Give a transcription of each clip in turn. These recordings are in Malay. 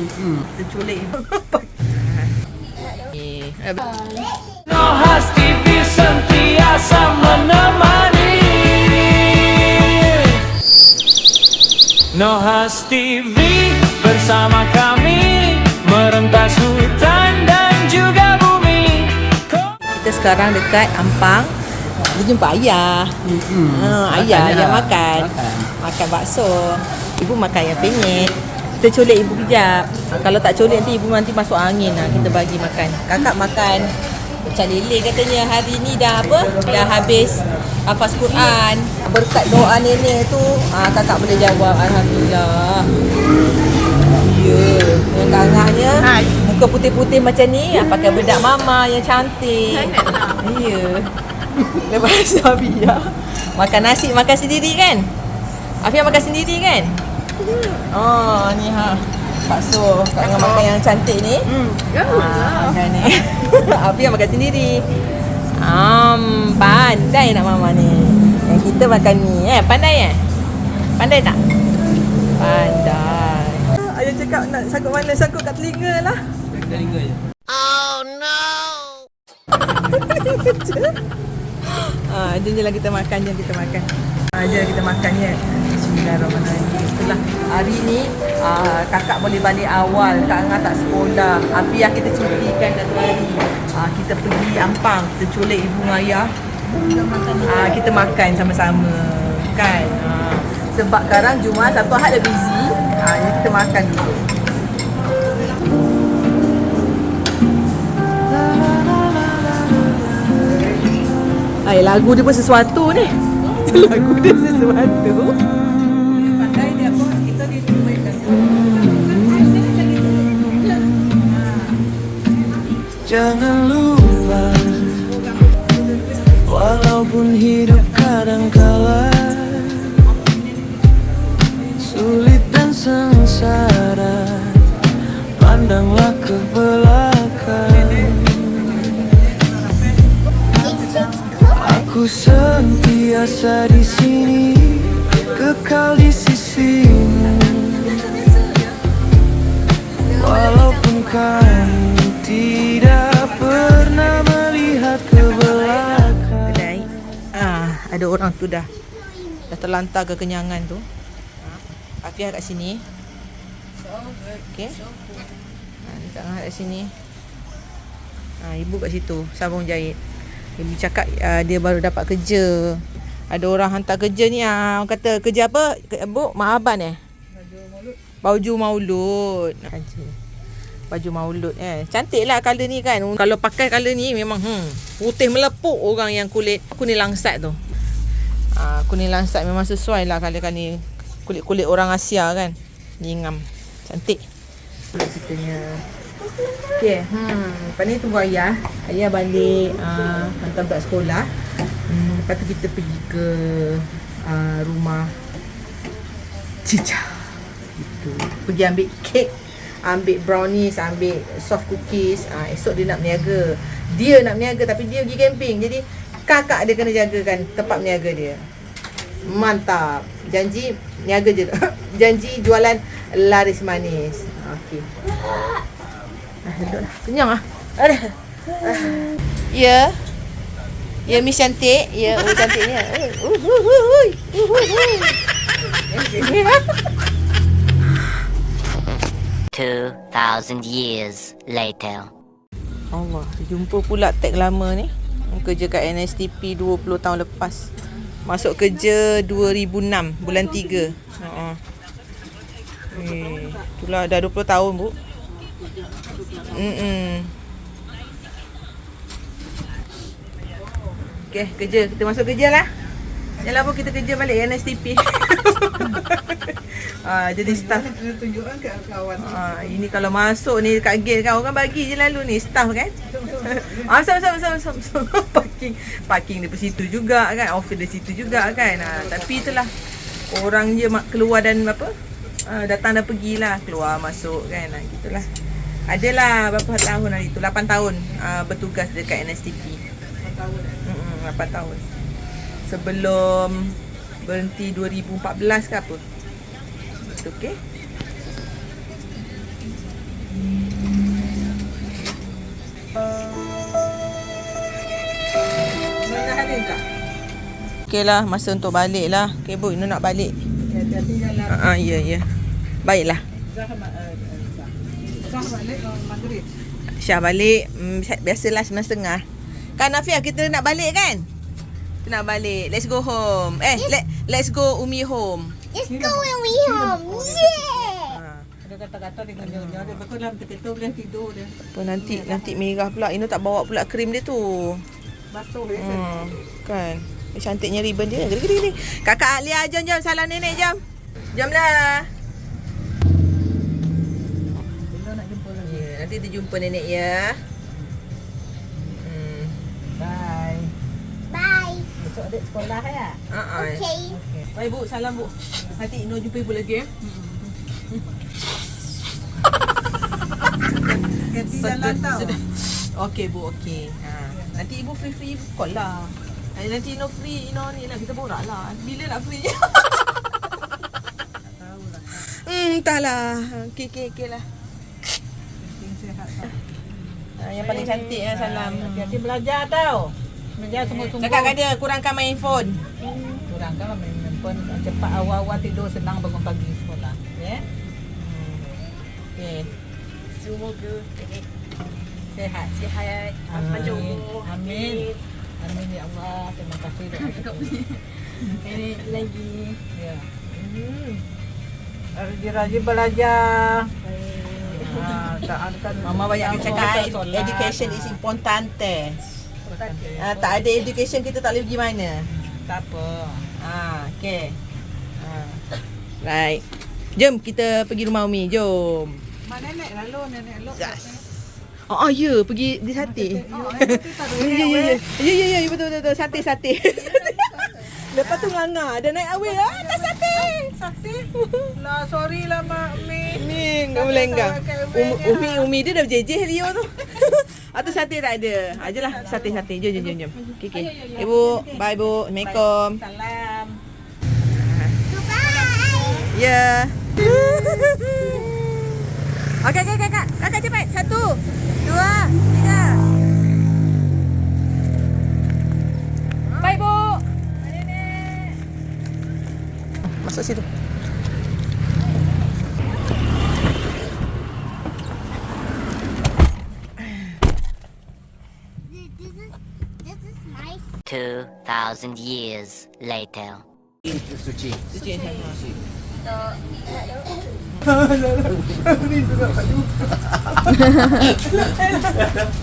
Kita culik ibu. Nohas TV sentiasa menemani. Nohas TV bersama kami merentas hutan dan juga bumi. Kita sekarang dekat Ampang. Kita jumpa ayah. Ayah makan bakso. Ibu makan yang penyet. Kita culik ibu kejap. Kalau tak culik nanti masuk angin lah. Kita bagi makan. Kakak makan macam lele katanya. Hari ni dah apa? Dah habis hafaz Quran. Berkat doa nenek tu, kakak boleh jawab. Alhamdulillah. Ya. Yang kakaknya muka putih-putih macam ni, pakai bedak mama yang cantik. Ya. Lepas tu Afia makan nasi, makan sendiri kan? Afia makan sendiri kan? Oh, ni bakso. Kak Ngah makan yang cantik ni. Dan ni Afia makan sendiri. Pandai nak mama ni. Yang kita makan ni pandai Pandai tak? Pandai. Ayah cakap nak sangkut mana? Sangkut kat telinga lah. Telinga je. Oh no. Jom kita makan. Jom kita makan ya. Bismillahirrahmanirrahim. Itulah hari ni kakak boleh balik awal. Kak Ngah tak sekolah. Afia kita cutikan satu hari. Kita pergi Ampang. Kita culik ibu dengan ayah. Kita makan sama-sama kan. Sebab sekarang Jumaat, Sabtu, Ahad dah busy. Jadi kita makan dulu. Lagu dia pun sesuatu ni. Lagu dia sesuatu. Pandai dia apa? Kita dia baik kasi. Jangan lupa, walaupun hidup kadangkala sulit dan sengsara, pandanglah ke belakang. Aku sentiasa di sini, kekal di sisimu, walaupun kamu tidak pernah melihat ke belakang. Kedai. Ada orang tu dah terlantar kekenyangan tu. Afia kat sini. Okey. Kak Ngah kat sini. Ibu kat situ sambung jahit. Ibu cakap dia baru dapat kerja. Ada orang hantar kerja ni. Orang kata kerja apa? Bu, Mahaban Baju maulud. Baju maulud cantik lah colour ni kan. Kalau pakai colour ni memang putih melepuk orang yang kulit kuning langsat tu. Kuning langsat memang sesuai lah colour ni. Kulit-kulit orang Asia kan. Nyingam. Cantik. Ceritanya. Okey. Lepas ni tunggu ayah. Ayah balik hantar budak sekolah. Lepas tu kita pergi ke rumah Cica. Gitu. Pergi ambil kek, ambil brownies, ambil soft cookies. Esok dia nak berniaga. Dia nak berniaga tapi dia pergi camping. Jadi kakak dia kena jagakan tempat berniaga dia. Mantap. Janji niaga je. Janji jualan laris manis. Okey. Duduklah. Kenyang ah. Ya. Ya Miss cantik. Ya, cantiknya. 2,000 years later. Allah, jumpa pula tag lama ni. Kerja kat NSTP 20 tahun lepas. Masuk kerja 2006 bulan 3. Itulah dah 20 tahun, Bu. Okey, kerja. Kita masuk kerja lah. Yalah, Bu, kita kerja balik NSTP. Jadi staff. Tunjukkan kat kawan. Ini kalau masuk ni dekat gate kan, orang bagi je lalu ni staff kan. Sama. Parking di situ juga kan, office di situ juga kan. Tapi itulah orang je keluar dan datang dan pergilah, keluar masuk kan. Gitulah. Adalah berapa tahun hari tu? 8 tahun bertugas dekat NSTP. 8 tahun. 8 tahun. Sebelum berhenti 2014 ke apa. Okey. Okey lah, masa untuk balik lah. Okay, Bu, Inu nak balik. Ya. Baiklah. Syah balik. Biasalah 9.30. Kan Afia, kita nak balik kan? Kita nak balik. Let's go home. Let's go Umi home. Let's go when we home. Yeah. Ada kata-kata dengan nyonya dia. Betul dalam kita boleh tidur dia. Apa nanti merah pula. Inu tak bawa pula krim dia tu. Basuh dia. Kan. Cantiknya ribbon dia. Gini. Kakak Alia, jom salam nenek jom. Jomlah. Bila nak jumpa lagi. Ya, nanti kita jumpa nenek ya. Bye. Bye. Besok adik sekolah ya? Okay. Bye Bu, salam Bu. Nanti Ino jumpa Ibu lagi ya. Ganti jalan tau. Okey Bu, okey. Nanti Ibu free call lah. Nanti Ino free, Ino ni lah kita borak lah. Bila nak free je? Tahu lah. Entahlah. Okey lah. Penting sihat tau. Yang paling cantik ya, salam. Hati-hati belajar tau. Belajar sungguh-sungguh. Cakap kat dia, kurangkan main phone. Kurang kan main handphone. Cepat awal-awal tidur, senang bangun pagi sekolah. Ya? Okey. Semoga Sehat. sihat. Panjang umur. Amin. Amin ya Allah. Terima kasih doa. Ini lagi. Ya. Rajin belajar. Mama banyak cakap education is importante. Tak ada education kita tak boleh pergi mana. Tak apa. Okey. Right. Jom kita pergi rumah Umi. Jom. Mak nenek lalu nenek elok. Ya, pergi di sate. Ya, betul. Sate. Lepas tu melanggar. Ada naik awil. Tak sate. Sate. Lah sorry lah Mak Mi. Ni enggak boleh enggak. Umi dia dah berjejeh Leo tu. Atau sate tak ada. Ajalah sate. Jom. Okey. Ibu, bye Bu. Assalamualaikum. Salam. Bye. Ya. Okey, kakak. Kakak cepat. 1, 2, 3. Bye Bu. Masuk situ. This is nice. 2,000 years later. Suci sana.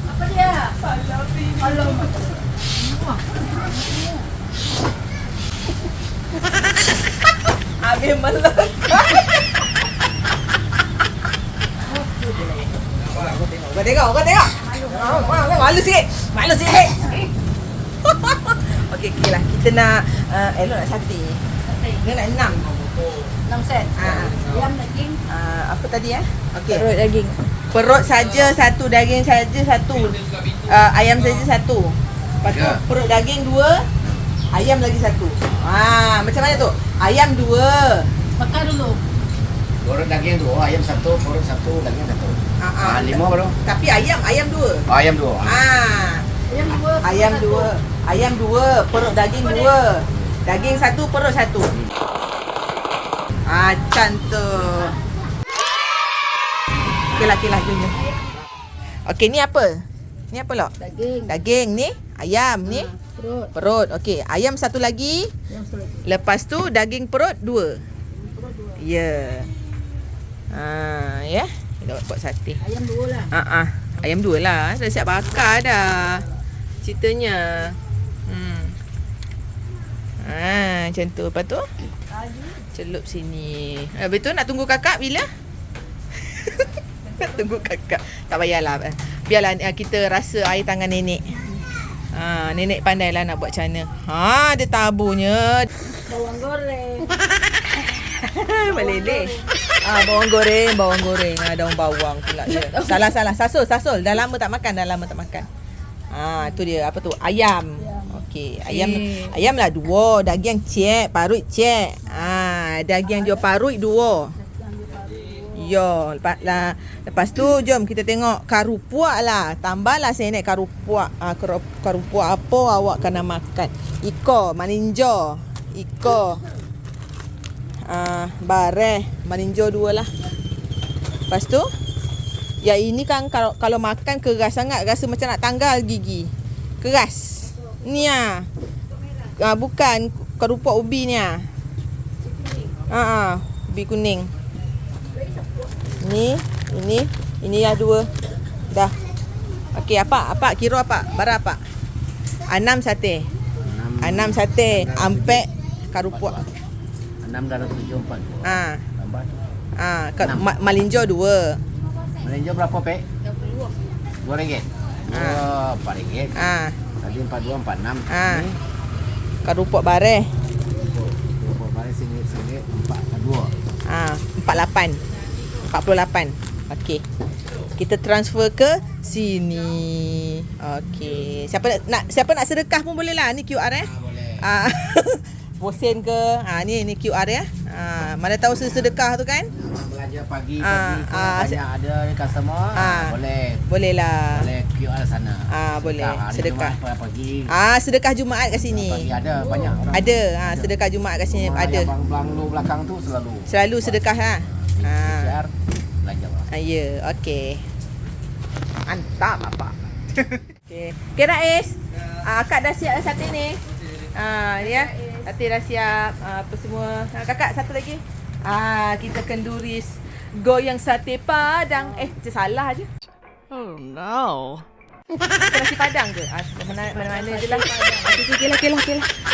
Apa dia? Habis melekat. Kau tengok. Malu sikit. Okey lah. Kita nak Elok nak sate. Dia nak 6 set. Ayam daging. Apa tadi Okey. Perut daging. Perut saja satu, daging saja satu. Ayam saja satu. Lepas tu perut daging 2, ayam lagi satu. Macam mana tu? Ayam 2. Bakar dulu. Perut daging 2, ayam 1, perut 1, daging 1. 5 baru. Tapi ayam 2. Ayam 2. Ayam dua. Ayam 2, perut daging 2. Daging 1, perut 1. Cantik. Okeylah, jom. Okey, ni apa? Ni apa Lok? Daging ni, ayam ni, perut. Okey, ayam satu lagi. Lepas tu daging perut 2. Ya. Ya. Kita buat sate. Ayam 2 lah. Ayam 2 lah. Dah siap bakar dah. Ceritanya. Macam tu. Lepas tu celup sini. Habis tu nak tunggu kakak bila? Nak tunggu kakak. Tak payahlah. Biarlah kita rasa air tangan nenek. Nenek pandai lah nak buat macam mana. Ada tabunya. Bawang goreng. Meleleh. Bawang goreng. Daun bawang pula dia. Salah. Sasul. Dah lama tak makan. Tu dia. Apa tu? Ayam. Okey. Ayam lah 2. Daging cek. Parut cek. Daging jual parut 2. Yo, lepas tu jom kita tengok karupuak lah. Tambahlah saya naik karupuak. Karupuak apa awak kena makan? Iko, maninjo. Iko. Bareh, maninjo 2 lah. Lepas tu, ya ini kan kalau makan keras sangat, rasa macam nak tanggal gigi. Keras. Ni ah. Bukan kerupak ubi ni ah. Ubi kuning. Ini dah 2. Dah. Okey, apa kira apa? Bara apa? 6 sate. 6 sate, ampek karupak. 6 dalam 7 4. Tambah. Malinjo 2. Malinjo berapa, Pek? RM2. RM4. Tadi 42 46. Ni Karupak bareh. berapa barang RM1 4 48. 48. Okey. Kita transfer ke sini. Okey. Siapa nak sedekah pun boleh lah. Ni QR boleh. Posen ke. Ni QR ya. Mana tahu sedekah tu kan? Belajar pagi banyak ada customer. Boleh lah. Boleh QR sana. Boleh. Hari Sedekah. Jumaat pagi. Sedekah Jumaat kat sini. Pagi ada banyak orang. Ada. Sedekah Jumaat kat sini ada. Yang banglo belakang tu Selalu sedekah lah. QR belajar. Ya, okey. Mantap apa. Okey. Okey Rais. Akak dah siap dah sate ni. Ya. Sate dah siap. Apa semua. Kakak satu lagi. Kita kenduris goyang sate Padang. Salah je. Oh no. Nasi Padang ke? Mana-mana je lah.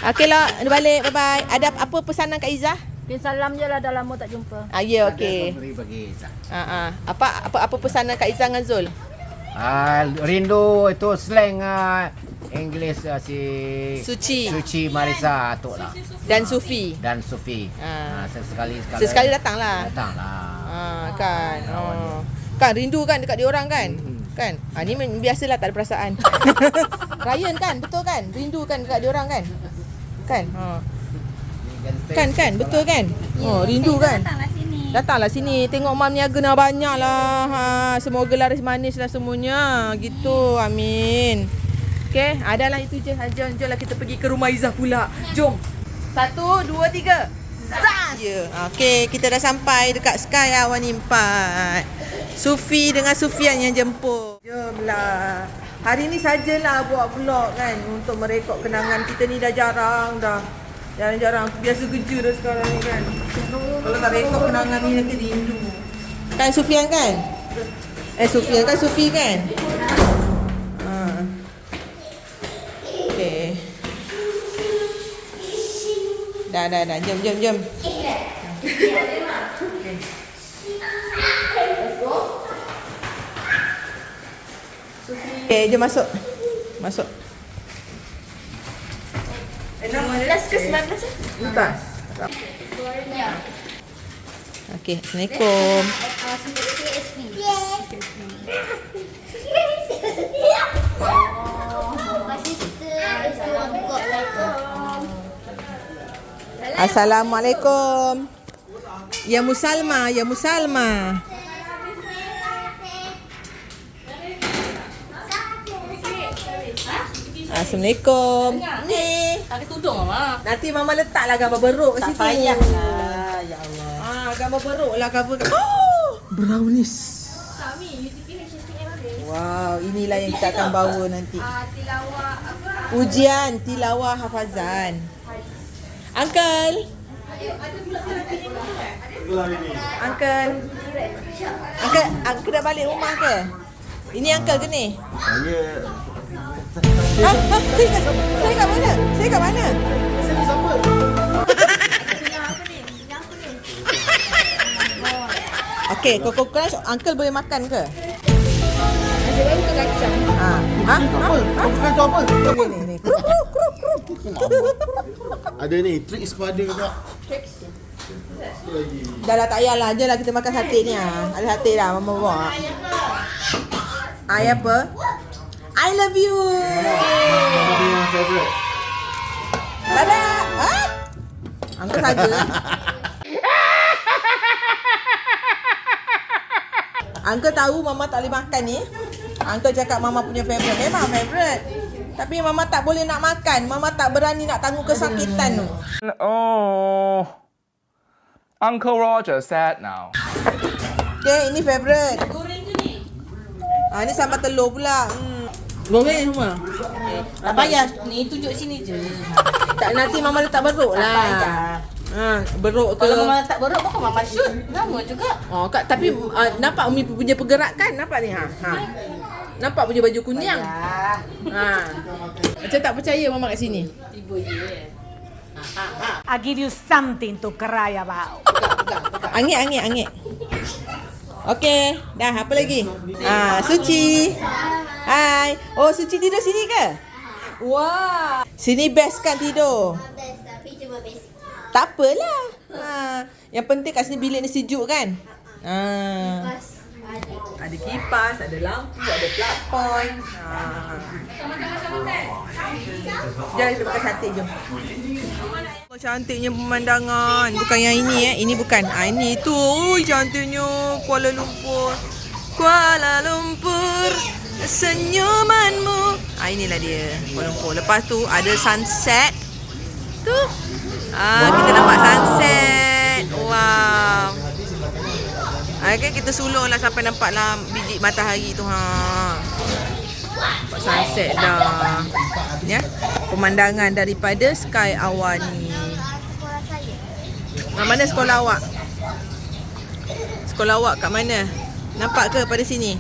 Okey lah. Balik. Bye-bye. Ada apa pesanan Kak Izzah? Salam je lah, dah lama tak jumpa. Ya, okey. Bagi Apa pesanan Kak Izzah dengan Zul? Rindu itu slang English si Suci Marisa tu lah. Dan Sufi. Sesekali datanglah. Kan. Kan rindu kan dekat dia orang kan? Kan? Ni biasalah tak ada perasaan. Ryan kan? Betul kan? Rindu kan dekat dia orang kan? Kan? Kan? Betul kan? Rindu kan? Datanglah sini. Tengok mam niaga nak banyak lah. Semoga laris manis lah semuanya. Gitu. Amin. Okay. Adalah itu je. Jomlah kita pergi ke rumah Izzah pula. Jom. 1, 2, 3. Zas! Okay. Kita dah sampai dekat Sky Awani 4. Sufi dengan Sufian yang jemput. Jomlah. Hari ni sajalah buat vlog kan. Untuk merekod kenangan kita ni dah jarang dah. Jarang-jarang. Biasa kerja dah sekarang ni kan. Kalau tak rekod kenangan ni nanti rindu. Kan Sufian kan? Sufian kan Sufi kan? Okay. Dah. Jom. Okay, jom masuk. Last ke 19 Entah. Okey, Assalamualaikum. Assalamualaikum. Ya Musalma. Assalamualaikum. Ni. Pakai tudung Mama. Nanti Mama letaklah gambar beruk kat situ. Tak payahlah. Ya Allah. Gambar beruk lah cover. Brownies. Wow, inilah yang kita akan bawa nanti. Ujian tilawah hafazan. Uncle dah balik rumah ke? Ini uncle ke ni? Saya kat mana? Saya siapa? Okey, Koko Crunch uncle boleh makan ke? Nasi baru ke kacang? Apa? Ni. Ada ni, tricks pada tak? Dah lah tak payahlah. Je lah kita makan sate ni lah. Ada sate dah Mama bawa. Apa? I love you. Mama dia yang favourite. Dadah. Angkat saja. Uncle tahu Mama tak boleh makan ni. Uncle cakap Mama punya favourite. Memang favourite. Tapi Mama tak boleh nak makan. Mama tak berani nak tanggung kesakitan tu. Oh, Uncle Roger sad now. Okay, ini favourite. Goreng ke ni? Ni sambal telur pula. Goreng semua. Tak payah. Ni tunjuk sini je. Tak, nanti Mama letak beruk lah. Beruk ke? Kalau Mama tak beruk, bukan Mama shoot. Lama juga. Oh, Kak, tapi nampak Umi punya pergerakan? Nampak ni? Nampak punya baju kunyang? Macam tak percaya Mama kat sini. Tiba je. I give you something to cry about. Angit. Okey, dah apa lagi? Suci. Hai. Oh, Suci tidur sini ke? Wah. Sini best kan tidur? Best, tapi cuma basic. Tak apalah. Yang penting kat sini bilik ni sejuk kan? Pas ada. Ada kipas, ada lampu, ada plug point. Jom kita makan sate, jom. Oh, cantiknya pemandangan. Bukan yang ini Ini bukan. Ini tu. Cantiknya Kuala Lumpur. Kuala Lumpur, senyumanmu. Inilah dia Kuala Lumpur. Lepas tu ada sunset. Tu. Kita nampak sunset. Wow. Okay, kita sulung lah sampai nampak lah biji matahari tu. Nampak sunset dah. Ya. Pemandangan daripada Sky Awani. Mana sekolah awak? Sekolah awak kat mana? Nampak ke pada sini?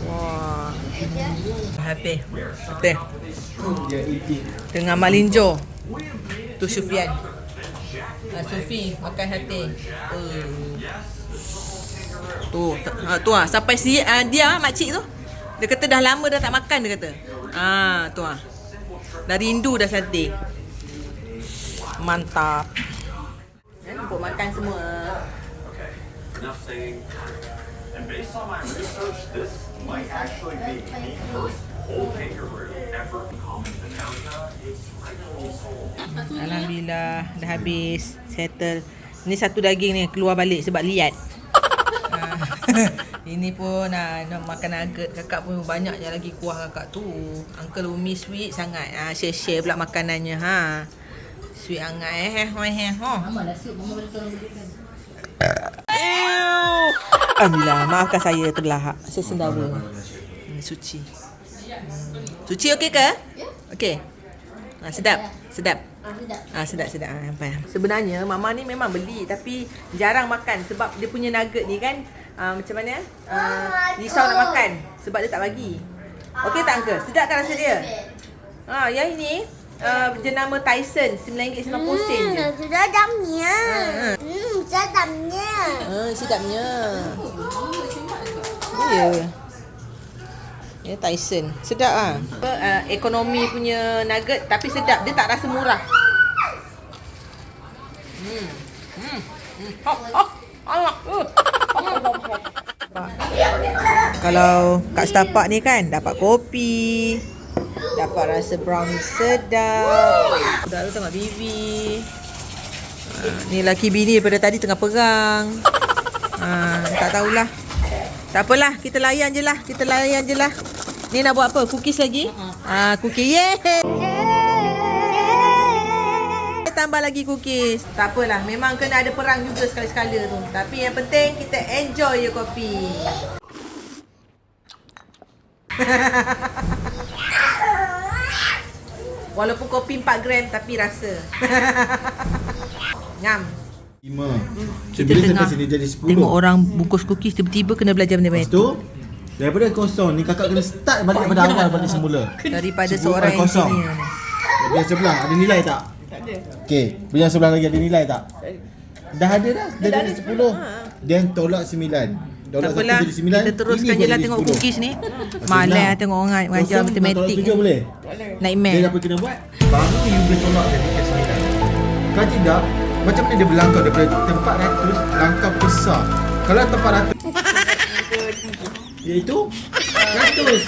Wah. Habis. Betul. Tengah malinjo. Tu Sufian. Sufi makan hati. Tu sampai dia makcik tu. Dia kata dah lama dah tak makan, dia kata. Tu dah rindu dah sate. Mantap. Untuk makan semua. Alhamdulillah dah habis. Settle. Ni satu daging ni keluar balik sebab liat. Ini pun nak makan nugget. Kakak pun banyaknya lagi kuah kakak tu. Uncle Umi sweet sangat. Share-share pula makanannya. Sweet sangat. Mama dah sup. Mama boleh tolong belikan. Alhamdulillah, maafkan saya terlahak. Saya sendawa. Suci. Suci okey ke? Okey. Sedap. Sedap. Sedap. Sebenarnya Mama ni memang beli tapi jarang makan sebab dia punya nugget ni kan macam mana? Risau nak makan sebab dia tak bagi. Okey tak Uncle? Sedap kan rasa dia? Yang ini jenama Tyson RM9.90 je. Sedapnya. Sedapnya. Sedapnya. Ya. Ya, Tyson. Sedap ah. Ekonomi punya nugget tapi sedap. Dia tak rasa murah. Kalau kat Setapak ni kan dapat kopi, dapat rasa brownie sedap. Budak tu tengok Bibi. Ni laki bini daripada tadi tengah perang. Tak tahulah. Tak apalah, kita layan je lah. Ni nak buat apa? Cookies lagi? Cookies. Yeay! Tambah lagi cookies. Tak apalah, memang kena ada perang juga sekali-sekala tu. Tapi yang penting kita enjoy je kopi. Walaupun kopi 4 gram tapi rasa. Ngam. 5. Kita tengah sini jadi 10. tengok orang bungkus cookies tiba-tiba kena belajar benda Lepas macam tu daripada kosong ni kakak kena start balik daripada awal balik semula. daripada 10 seorang kosong. engineer ni. Yang sebelah ada nilai tak? Tak ada. Okey, yang sebelah lagi ada nilai tak? Dah ada dah. Dah jadi 10. Then tolak 9. Tak apalah, kita teruskan je lah tengok cookies ni. Malah tengok orang mengajar matematik. Tolak 7 boleh? Nightmare. Then apa kena buat? Baru you boleh tolak jadi ke 9. Kalau tidak, macam mana dia berlangkau daripada tempat 100 langkah besar. Kalau tempat 100 iaitu 100.